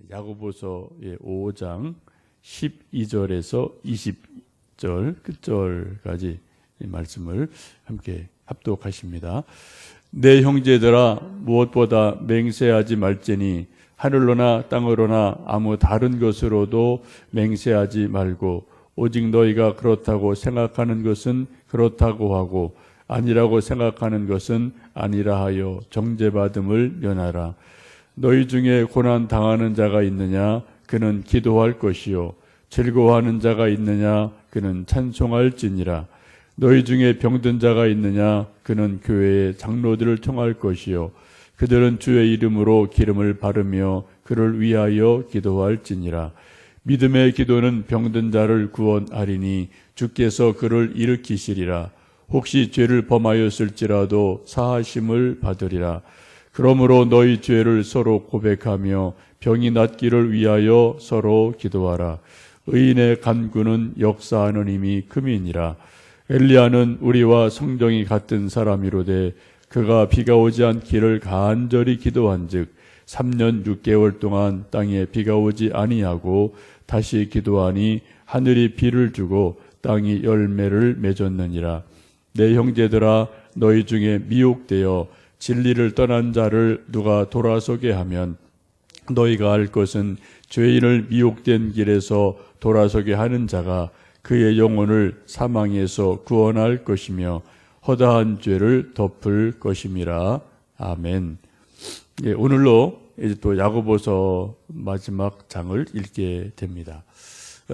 야고보서의 5장 12절에서 20절 끝절까지 이 말씀을 함께 합독하십니다. 내 형제들아 무엇보다 맹세하지 말지니 하늘로나 땅으로나 아무 다른 것으로도 맹세하지 말고 오직 너희가 그렇다고 생각하는 것은 그렇다고 하고 아니라고 생각하는 것은 아니라 하여 정죄받음을 면하라. 너희 중에 고난 당하는 자가 있느냐 그는 기도할 것이요 즐거워하는 자가 있느냐 그는 찬송할지니라. 너희 중에 병든 자가 있느냐 그는 교회의 장로들을 청할 것이요 그들은 주의 이름으로 기름을 바르며 그를 위하여 기도할지니라. 믿음의 기도는 병든 자를 구원하리니 주께서 그를 일으키시리라. 혹시 죄를 범하였을지라도 사하심을 받으리라. 그러므로 너희 죄를 서로 고백하며 병이 낫기를 위하여 서로 기도하라. 의인의 간구는 역사하는 힘이 큼이니라. 엘리야는 우리와 성정이 같은 사람이로되 그가 비가 오지 않기를 간절히 기도한즉 3년 6개월 동안 땅에 비가 오지 아니하고 다시 기도하니 하늘이 비를 주고 땅이 열매를 맺었느니라. 내 형제들아 너희 중에 미혹되어 진리를 떠난 자를 누가 돌아서게 하면 너희가 알 것은 죄인을 미혹된 길에서 돌아서게 하는 자가 그의 영혼을 사망에서 구원할 것이며 허다한 죄를 덮을 것임이라. 아멘. 예, 오늘로 이제 또 야고보서 마지막 장을 읽게 됩니다.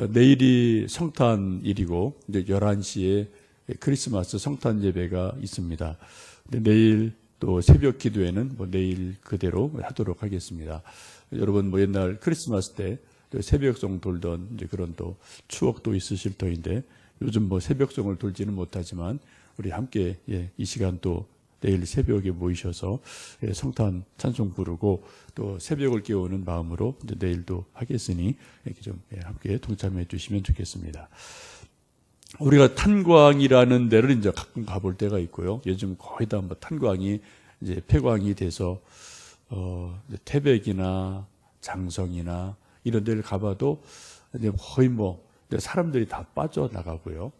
내일이 성탄일이고 이제 11시에 크리스마스 성탄 예배가 있습니다. 근데 내일 또 새벽 기도회는 내일 그대로 하도록 하겠습니다. 여러분 옛날 크리스마스 때 새벽송 돌던 이제 그런 또 추억도 있으실 터인데 요즘 새벽송을 돌지는 못하지만 우리 함께 이 시간 또 내일 새벽에 모이셔서 성탄 찬송 부르고 또 새벽을 깨우는 마음으로 이제 내일도 하겠으니 이렇게 좀 함께 동참해 주시면 좋겠습니다. 우리가 탄광이라는 데를 이제 가끔 가볼 때가 있고요. 요즘 거의 다 탄광이 이제 폐광이 돼서 태백이나 장성이나 이런 데를 가봐도 이제 거의 사람들이 다 빠져나가고요.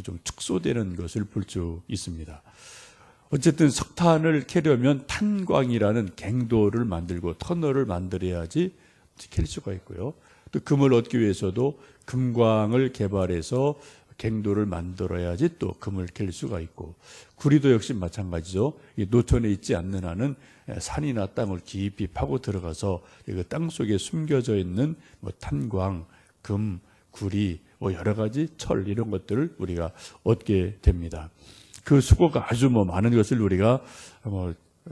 좀 축소되는 것을 볼 수 있습니다. 어쨌든 석탄을 캐려면 탄광이라는 갱도를 만들고 터널을 만들어야지 캘 수가 있고요. 또 금을 얻기 위해서도 금광을 개발해서 갱도를 만들어야지 또 금을 캘 수가 있고 구리도 역시 마찬가지죠. 노천에 있지 않는 한은 산이나 땅을 깊이 파고 들어가서 땅 속에 숨겨져 있는 탄광, 금, 구리, 여러 가지 철 이런 것들을 우리가 얻게 됩니다. 그 수고가 아주 많은 것을 우리가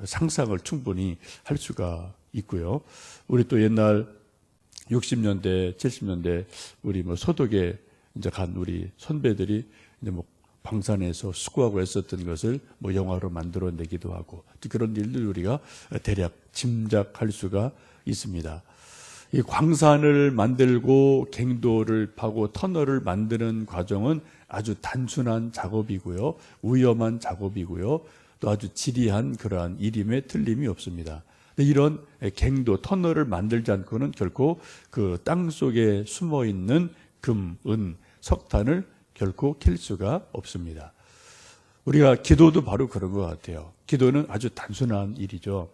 상상을 충분히 할 수가 있고요. 우리 또 옛날 60년대, 70년대 우리 소독에 이제 간 우리 선배들이 이제 방산에서 수고하고 했었던 것을 영화로 만들어내기도 하고 그런 일들 우리가 대략 짐작할 수가 있습니다. 이 광산을 만들고 갱도를 파고 터널을 만드는 과정은 아주 단순한 작업이고요. 위험한 작업이고요. 또 아주 지리한 그러한 일임에 틀림이 없습니다. 이런 갱도, 터널을 만들지 않고는 결코 그 땅 속에 숨어 있는 금, 은, 석탄을 결코 캘 수가 없습니다. 우리가 기도도 바로 그런 것 같아요. 기도는 아주 단순한 일이죠.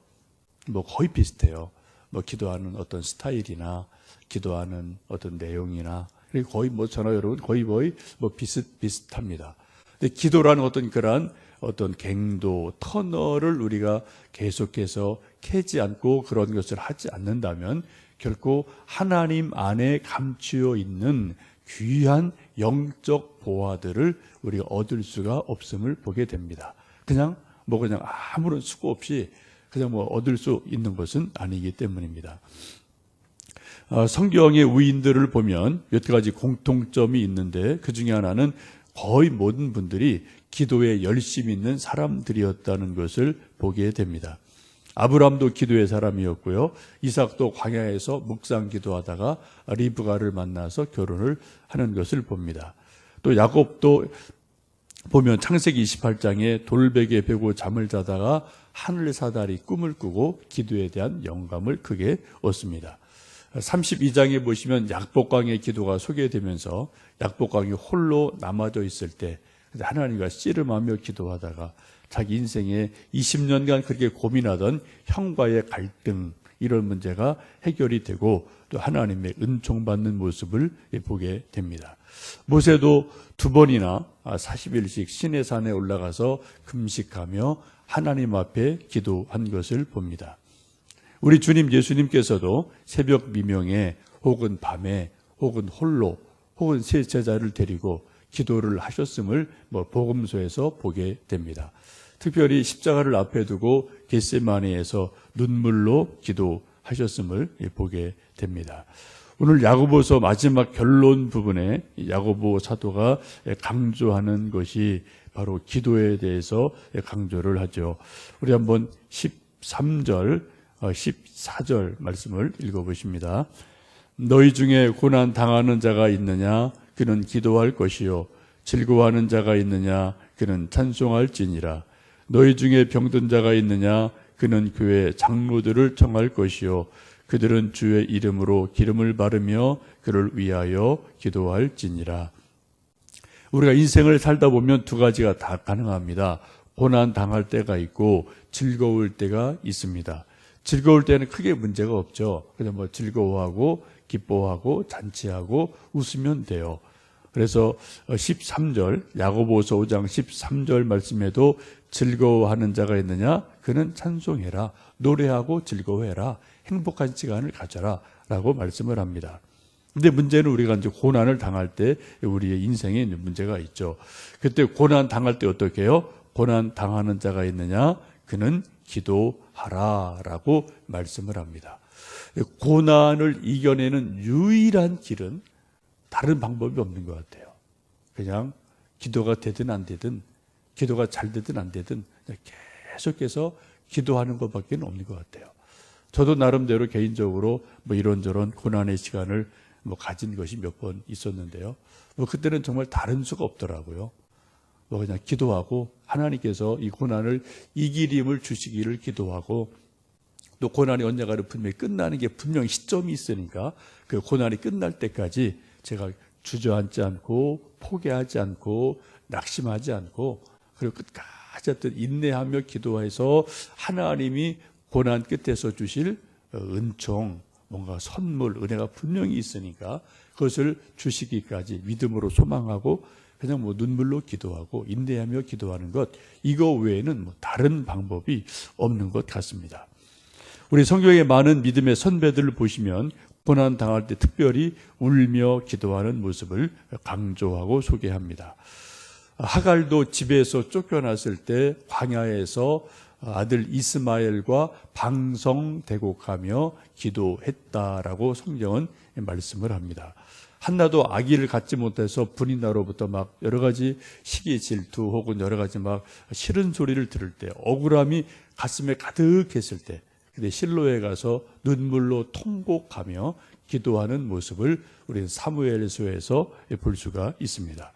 거의 비슷해요. 기도하는 어떤 스타일이나 기도하는 어떤 내용이나 거의 저나 여러분 거의 비슷합니다. 근데 기도라는 그러한 어떤 갱도, 터널을 우리가 계속해서 캐지 않고 그런 것을 하지 않는다면 결코 하나님 안에 감추어 있는 귀한 영적 보화들을 우리가 얻을 수가 없음을 보게 됩니다. 그냥 아무런 수고 없이 그냥 얻을 수 있는 것은 아니기 때문입니다. 성경의 위인들을 보면 몇 가지 공통점이 있는데 그 중에 하나는 거의 모든 분들이 기도에 열심히 있는 사람들이었다는 것을 보게 됩니다. 아브람도 기도의 사람이었고요. 이삭도 광야에서 묵상 기도하다가 리브가를 만나서 결혼을 하는 것을 봅니다. 또 야곱도 보면 창세기 28장에 돌베개 베고 잠을 자다가 하늘사다리 꿈을 꾸고 기도에 대한 영감을 크게 얻습니다. 32장에 보시면 약복강의 기도가 소개되면서 약복강이 홀로 남아져 있을 때 하나님과 씨름하며 기도하다가 자기 인생에 20년간 그렇게 고민하던 형과의 갈등, 이런 문제가 해결이 되고 또 하나님의 은총받는 모습을 보게 됩니다. 모세도 2번이나 40일씩 시내산에 올라가서 금식하며 하나님 앞에 기도한 것을 봅니다. 우리 주님 예수님께서도 새벽 미명에 혹은 밤에 혹은 홀로 혹은 세 제자를 데리고 기도를 하셨음을 복음서에서 보게 됩니다. 특별히 십자가를 앞에 두고 겟세마네에서 눈물로 기도하셨음을 보게 됩니다. 오늘 야고보서 마지막 결론 부분에 야고보 사도가 강조하는 것이 바로 기도에 대해서 강조를 하죠. 우리 한번 13절, 14절 말씀을 읽어보십니다. 너희 중에 고난 당하는 자가 있느냐? 그는 기도할 것이요. 즐거워하는 자가 있느냐? 그는 찬송할지니라. 너희 중에 병든 자가 있느냐? 그는 교회 장로들을 청할 것이요. 그들은 주의 이름으로 기름을 바르며 그를 위하여 기도할지니라. 우리가 인생을 살다 보면 두 가지가 다 가능합니다. 고난 당할 때가 있고 즐거울 때가 있습니다. 즐거울 때는 크게 문제가 없죠. 그냥 즐거워하고 기뻐하고 잔치하고 웃으면 돼요. 그래서 13절 야고보서 5장 13절 말씀에도 즐거워하는 자가 있느냐? 그는 찬송해라. 노래하고 즐거워해라. 행복한 시간을 가져라. 라고 말씀을 합니다. 근데 문제는 우리가 이제 고난을 당할 때 우리의 인생에 있는 문제가 있죠. 그때 고난 당할 때 어떻게 해요? 고난 당하는 자가 있느냐? 그는 기도하라. 라고 말씀을 합니다. 고난을 이겨내는 유일한 길은 다른 방법이 없는 것 같아요. 그냥 기도가 되든 안 되든, 기도가 잘 되든 안 되든 계속해서 기도하는 것밖에 없는 것 같아요. 저도 나름대로 개인적으로 이런저런 고난의 시간을 가진 것이 몇 번 있었는데요. 그때는 정말 다른 수가 없더라고요. 그냥 기도하고 하나님께서 이 고난을 이길 힘을 주시기를 기도하고 또 고난이 언젠가는 분명히 끝나는 게 분명히 시점이 있으니까 그 고난이 끝날 때까지 제가 주저앉지 않고 포기하지 않고 낙심하지 않고 그리고 끝까지 어떤 인내하며 기도해서 하나님이 고난 끝에서 주실 은총, 뭔가 선물, 은혜가 분명히 있으니까 그것을 주시기까지 믿음으로 소망하고 그냥 눈물로 기도하고 인내하며 기도하는 것, 이거 외에는 다른 방법이 없는 것 같습니다. 우리 성경의 많은 믿음의 선배들을 보시면 고난 당할 때 특별히 울며 기도하는 모습을 강조하고 소개합니다. 하갈도 집에서 쫓겨났을 때 광야에서 아들 이스마엘과 방성대곡하며 기도했다라고 성경은 말씀을 합니다. 한나도 아기를 갖지 못해서 분이나로부터 여러 가지 시기 질투 혹은 여러 가지 싫은 소리를 들을 때 억울함이 가슴에 가득했을 때 근데 실로에 가서 눈물로 통곡하며 기도하는 모습을 우리는 사무엘서에서 볼 수가 있습니다.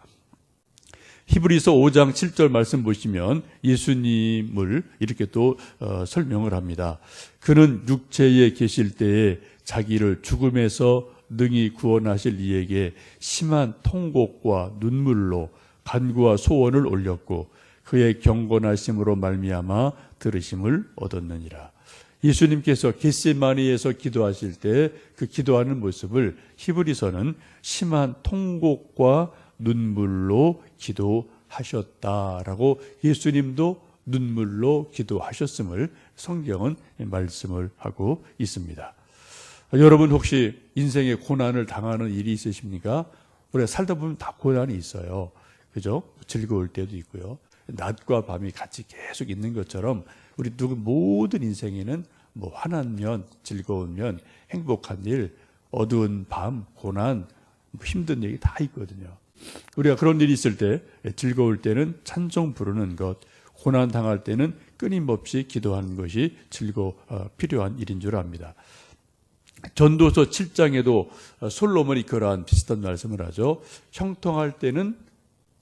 히브리서 5장 7절 말씀 보시면 예수님을 이렇게 또 설명을 합니다. 그는 육체에 계실 때에 자기를 죽음에서 능히 구원하실 이에게 심한 통곡과 눈물로 간구와 소원을 올렸고 그의 경건하심으로 말미암아 들으심을 얻었느니라. 예수님께서 겟세마네에서 기도하실 때 그 기도하는 모습을 히브리서는 심한 통곡과 눈물로 기도하셨다라고 예수님도 눈물로 기도하셨음을 성경은 말씀을 하고 있습니다. 여러분 혹시 인생에 고난을 당하는 일이 있으십니까? 우리가 살다 보면 다 고난이 있어요. 그죠? 즐거울 때도 있고요. 낮과 밤이 같이 계속 있는 것처럼 우리 모든 인생에는 화난 면, 즐거운 면, 행복한 일, 어두운 밤, 고난, 힘든 얘기 다 있거든요. 우리가 그런 일이 있을 때 즐거울 때는 찬송 부르는 것, 고난 당할 때는 끊임없이 기도하는 것이 필요한 일인 줄 압니다. 전도서 7장에도 솔로몬이 그러한 비슷한 말씀을 하죠. 형통할 때는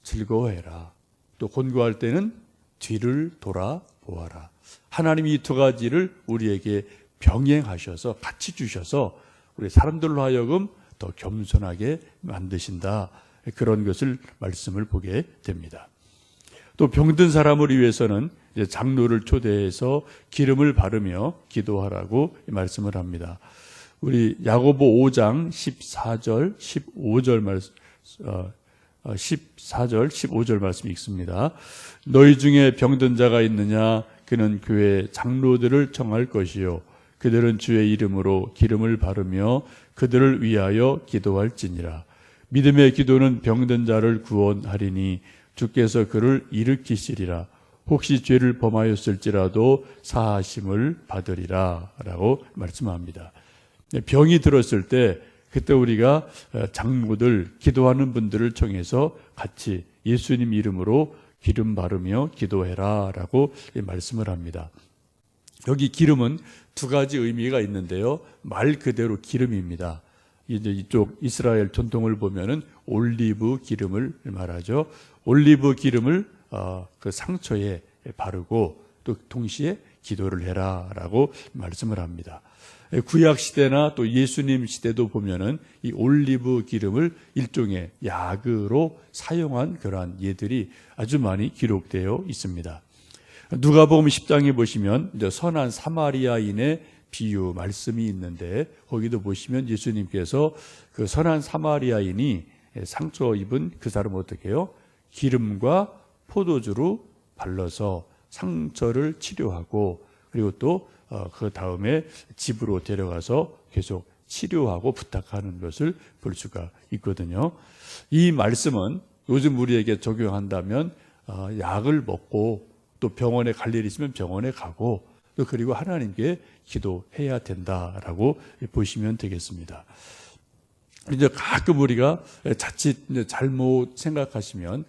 즐거워해라. 또 곤고할 때는 뒤를 돌아보아라. 하나님이 이 두 가지를 우리에게 병행하셔서 같이 주셔서 우리 사람들로 하여금 더 겸손하게 만드신다. 그런 것을 말씀을 보게 됩니다. 또 병든 사람을 위해서는 이제 장로를 초대해서 기름을 바르며 기도하라고 말씀을 합니다. 우리 야고보 5장 14절, 15절 말씀, 14절, 15절 말씀 읽습니다. 너희 중에 병든 자가 있느냐? 그는 교회 장로들을 청할 것이요. 그들은 주의 이름으로 기름을 바르며 그들을 위하여 기도할지니라. 믿음의 기도는 병든 자를 구원하리니 주께서 그를 일으키시리라. 혹시 죄를 범하였을지라도 사하심을 받으리라 라고 말씀합니다. 병이 들었을 때 그때 우리가 장로들, 기도하는 분들을 청해서 같이 예수님 이름으로 기름 바르며 기도해라 라고 말씀을 합니다. 여기 기름은 두 가지 의미가 있는데요. 말 그대로 기름입니다. 이제 이쪽 이스라엘 전통을 보면은 올리브 기름을 말하죠. 올리브 기름을 그 상처에 바르고 또 동시에 기도를 해라라고 말씀을 합니다. 구약 시대나 또 예수님 시대도 보면은 이 올리브 기름을 일종의 약으로 사용한 그러한 예들이 아주 많이 기록되어 있습니다. 누가복음 10장에 보시면 이제 선한 사마리아인의 비유 말씀이 있는데 거기도 보시면 예수님께서 그 선한 사마리아인이 상처 입은 그 사람을 어떻게 해요? 기름과 포도주로 발라서 상처를 치료하고 그리고 또 그 다음에 집으로 데려가서 계속 치료하고 부탁하는 것을 볼 수가 있거든요. 이 말씀은 요즘 우리에게 적용한다면 약을 먹고 또 병원에 갈 일이 있으면 병원에 가고 또 그리고 하나님께 기도해야 된다라고 보시면 되겠습니다. 이제 가끔 우리가 자칫 잘못 생각하시면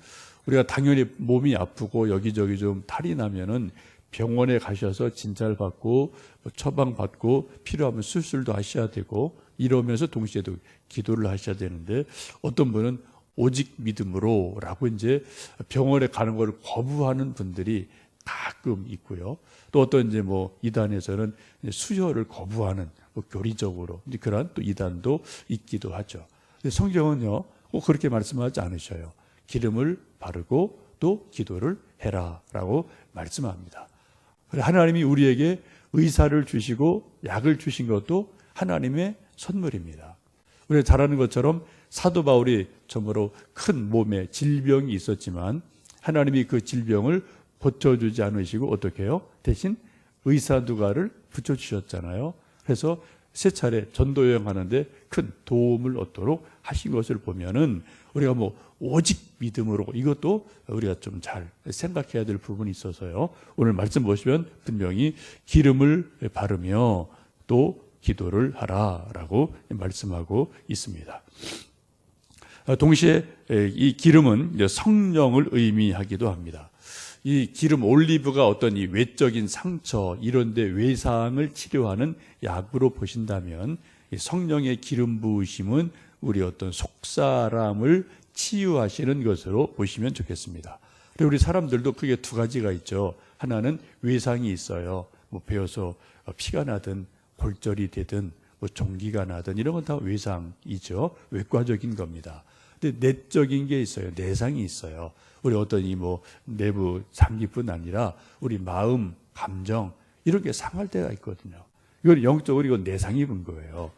우리가 당연히 몸이 아프고 여기저기 좀 탈이 나면은 병원에 가셔서 진찰 받고 처방 받고 필요하면 수술도 하셔야 되고 이러면서 동시에도 기도를 하셔야 되는데 어떤 분은 오직 믿음으로라고 이제 병원에 가는 걸 거부하는 분들이 가끔 있고요. 또 어떤 이제 뭐 이단에서는 수혈을 거부하는 교리적으로 그런 또 이단도 있기도 하죠. 근데 성경은요 꼭 그렇게 말씀하지 않으셔요. 기름을 바르고 또 기도를 해라라고 말씀합니다. 하나님이 우리에게 의사를 주시고 약을 주신 것도 하나님의 선물입니다. 우리가 잘 아는 것처럼 사도 바울이 정말로 큰 몸에 질병이 있었지만 하나님이 그 질병을 고쳐주지 않으시고 어떻게 해요? 대신 의사 누가를 붙여주셨잖아요. 그래서 세 차례 전도 여행하는데 큰 도움을 얻도록 하신 것을 보면은 우리가 뭐 오직 믿음으로 이것도 우리가 좀 잘 생각해야 될 부분이 있어서요. 오늘 말씀 보시면 분명히 기름을 바르며 또 기도를 하라라고 말씀하고 있습니다. 동시에 이 기름은 성령을 의미하기도 합니다. 이 기름 올리브가 어떤 이 외적인 상처 이런 데 외상을 치료하는 약으로 보신다면 이 성령의 기름 부으심은 우리 어떤 속사람을 치유하시는 것으로 보시면 좋겠습니다. 그리고 우리 사람들도 크게 두 가지가 있죠. 하나는 외상이 있어요. 뭐 베어서 피가 나든 골절이 되든 뭐 종기가 나든 이런 건 다 외상이죠. 외과적인 겁니다. 근데 내적인 게 있어요. 내상이 있어요. 우리 어떤 이 뭐 내부 장기뿐 아니라 우리 마음, 감정 이런 게 상할 때가 있거든요. 이건 영적으로 이건 내상 입은 거예요.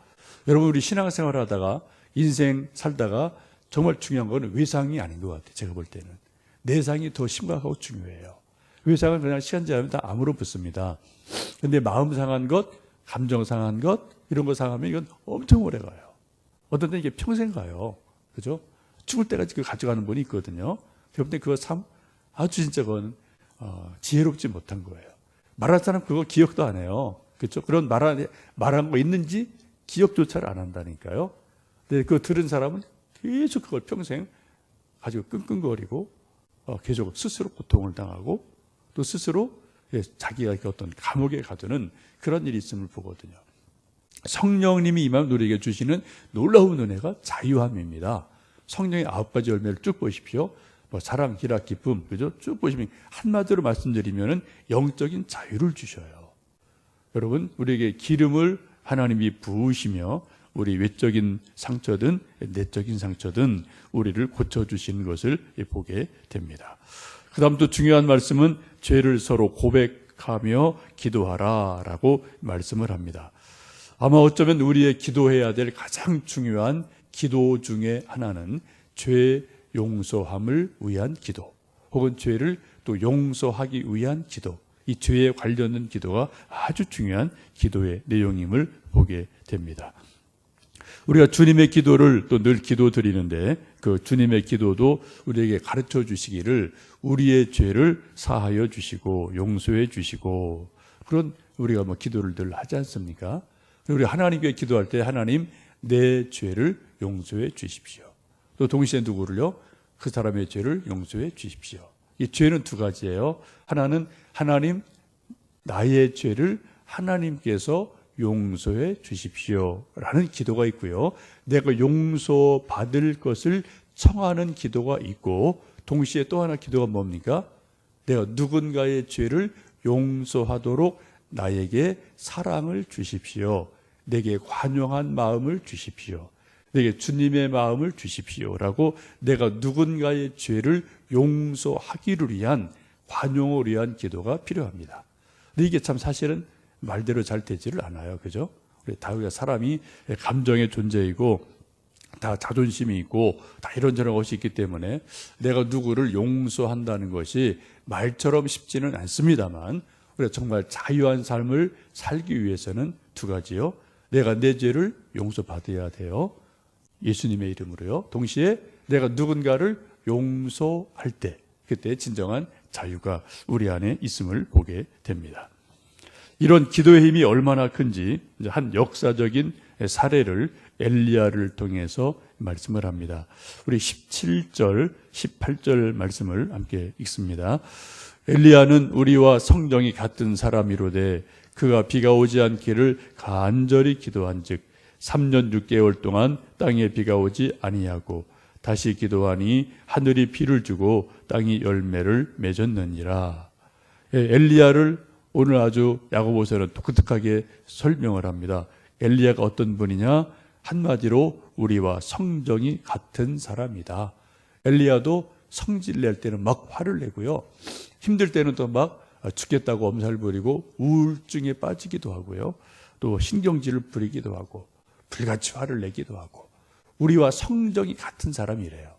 여러분 우리 신앙생활 하다가 인생 살다가 정말 중요한 거는 외상이 아닌 것 같아요. 제가 볼 때는 내상이 더 심각하고 중요해요. 외상은 그냥 시간 지나면 다 암으로 붙습니다. 근데 마음 상한 것, 감정 상한 것 이런 거 상하면 이건 엄청 오래 가요. 어떤 때는 이게 평생 가요. 그죠? 죽을 때까지 그 가져가는 분이 있거든요. 그런데 그거 참 아주 진짜 그건 지혜롭지 못한 거예요. 말할 사람 그거 기억도 안 해요. 그렇죠? 그런 말한 거 있는지 기억조차를 안 한다니까요. 근데 그거 들은 사람은 계속 그걸 평생 가지고 끙끙거리고 계속 스스로 고통을 당하고 또 스스로 자기가 어떤 감옥에 가두는 그런 일이 있음을 보거든요. 성령님이 임하면 우리에게 주시는 놀라운 은혜가 자유함입니다. 성령의 9가지 열매를 쭉 보십시오. 뭐 사랑, 희락, 기쁨, 그죠? 쭉 보시면 한마디로 말씀드리면은 영적인 자유를 주셔요. 여러분, 우리에게 기름을 하나님이 부으시며 우리 외적인 상처든 내적인 상처든 우리를 고쳐주시는 것을 보게 됩니다. 그 다음 또 중요한 말씀은 죄를 서로 고백하며 기도하라 라고 말씀을 합니다. 아마 어쩌면 우리의 기도해야 될 가장 중요한 기도 중에 하나는 죄 용서함을 위한 기도, 혹은 죄를 또 용서하기 위한 기도, 이 죄에 관련된 기도가 아주 중요한 기도의 내용임을 보게 됩니다. 우리가 주님의 기도를 또 늘 기도 드리는데 그 주님의 기도도 우리에게 가르쳐 주시기를 우리의 죄를 사하여 주시고 용서해 주시고, 그런 우리가 기도를 늘 하지 않습니까? 우리 하나님께 기도할 때 하나님 내 죄를 용서해 주십시오. 또 동시에 누구를요? 그 사람의 죄를 용서해 주십시오. 이 죄는 두 가지예요. 하나는 하나님 나의 죄를 하나님께서 용서해 주십시오 라는 기도가 있고요. 내가 용서받을 것을 청하는 기도가 있고, 동시에 또 하나 기도가 뭡니까? 내가 누군가의 죄를 용서하도록 나에게 사랑을 주십시오. 내게 관용한 마음을 주십시오. 내게 주님의 마음을 주십시오라고 내가 누군가의 죄를 용서하기를 위한, 관용을 위한 기도가 필요합니다. 근데 이게 참 사실은 말대로 잘 되지를 않아요. 그죠? 우리 다 우리가 사람이 감정의 존재이고 다 자존심이 있고 다 이런저런 것이 있기 때문에 내가 누구를 용서한다는 것이 말처럼 쉽지는 않습니다만, 우리가 정말 자유한 삶을 살기 위해서는 두 가지요. 내가 내 죄를 용서받아야 돼요. 예수님의 이름으로요. 동시에 내가 누군가를 용서할 때, 그때 진정한 자유가 우리 안에 있음을 보게 됩니다. 이런 기도의 힘이 얼마나 큰지 한 역사적인 사례를 엘리야를 통해서 말씀을 합니다. 우리 17절, 18절 말씀을 함께 읽습니다. 엘리야는 우리와 성정이 같은 사람이로되 그가 비가 오지 않기를 간절히 기도한즉 3년 6개월 동안 땅에 비가 오지 아니하고 다시 기도하니 하늘이 비를 주고 땅이 열매를 맺었느니라. 엘리야를 오늘 아주 야고보서는 독특하게 설명을 합니다. 엘리야가 어떤 분이냐? 한마디로 우리와 성정이 같은 사람이다. 엘리야도 성질 낼 때는 막 화를 내고요. 힘들 때는 또 막 죽겠다고 엄살 부리고 우울증에 빠지기도 하고요. 또 신경질을 부리기도 하고 불같이 화를 내기도 하고, 우리와 성정이 같은 사람이래요.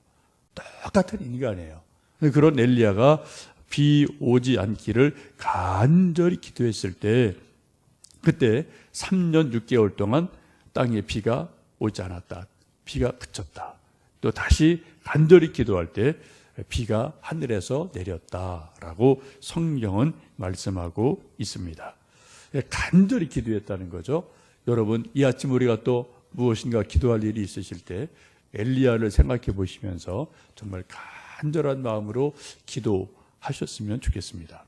똑같은 인간이에요. 그런 엘리야가 비 오지 않기를 간절히 기도했을 때, 그때 3년 6개월 동안 땅에 비가 오지 않았다. 비가 그쳤다. 또 다시 간절히 기도할 때 비가 하늘에서 내렸다라고 성경은 말씀하고 있습니다. 간절히 기도했다는 거죠. 여러분, 이 아침 우리가 또 무엇인가 기도할 일이 있으실 때 엘리야를 생각해 보시면서 정말 간절한 마음으로 기도하셨으면 좋겠습니다.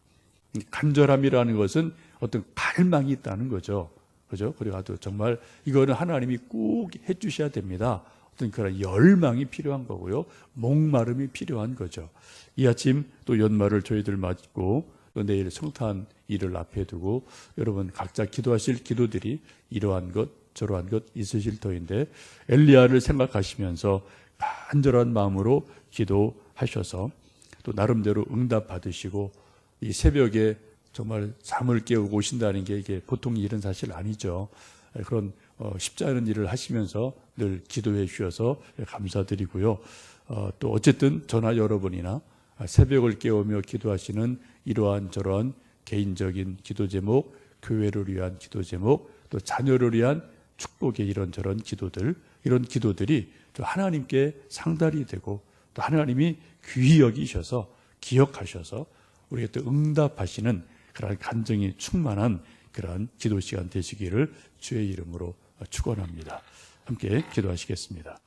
간절함이라는 것은 어떤 갈망이 있다는 거죠. 그죠? 그래가지고 정말 이거는 하나님이 꼭 해주셔야 됩니다. 어떤 그런 열망이 필요한 거고요. 목마름이 필요한 거죠. 이 아침 또 연말을 저희들 맞고 또 내일 성탄 일을 앞에 두고 여러분 각자 기도하실 기도들이 이러한 것 저러한 것 있으실 터인데, 엘리야를 생각하시면서 간절한 마음으로 기도하셔서 또 나름대로 응답 받으시고 이 새벽에 정말 잠을 깨우고 오신다는 게 이게 보통 일은 사실 아니죠. 그런 쉽지 않은 일을 하시면서 늘 기도해 주셔서 감사드리고요. 또 어쨌든 저나 여러분이나 새벽을 깨우며 기도하시는 이러한 저러한 개인적인 기도 제목, 교회를 위한 기도 제목, 또 자녀를 위한 축복의 이런저런 기도들, 이런 기도들이 또 하나님께 상달이 되고 또 하나님이 귀히 여기셔서 기억하셔서 우리에게 또 응답하시는 그런 간증이 충만한 그런 기도 시간 되시기를 주의 이름으로 축원합니다. 함께 기도하시겠습니다.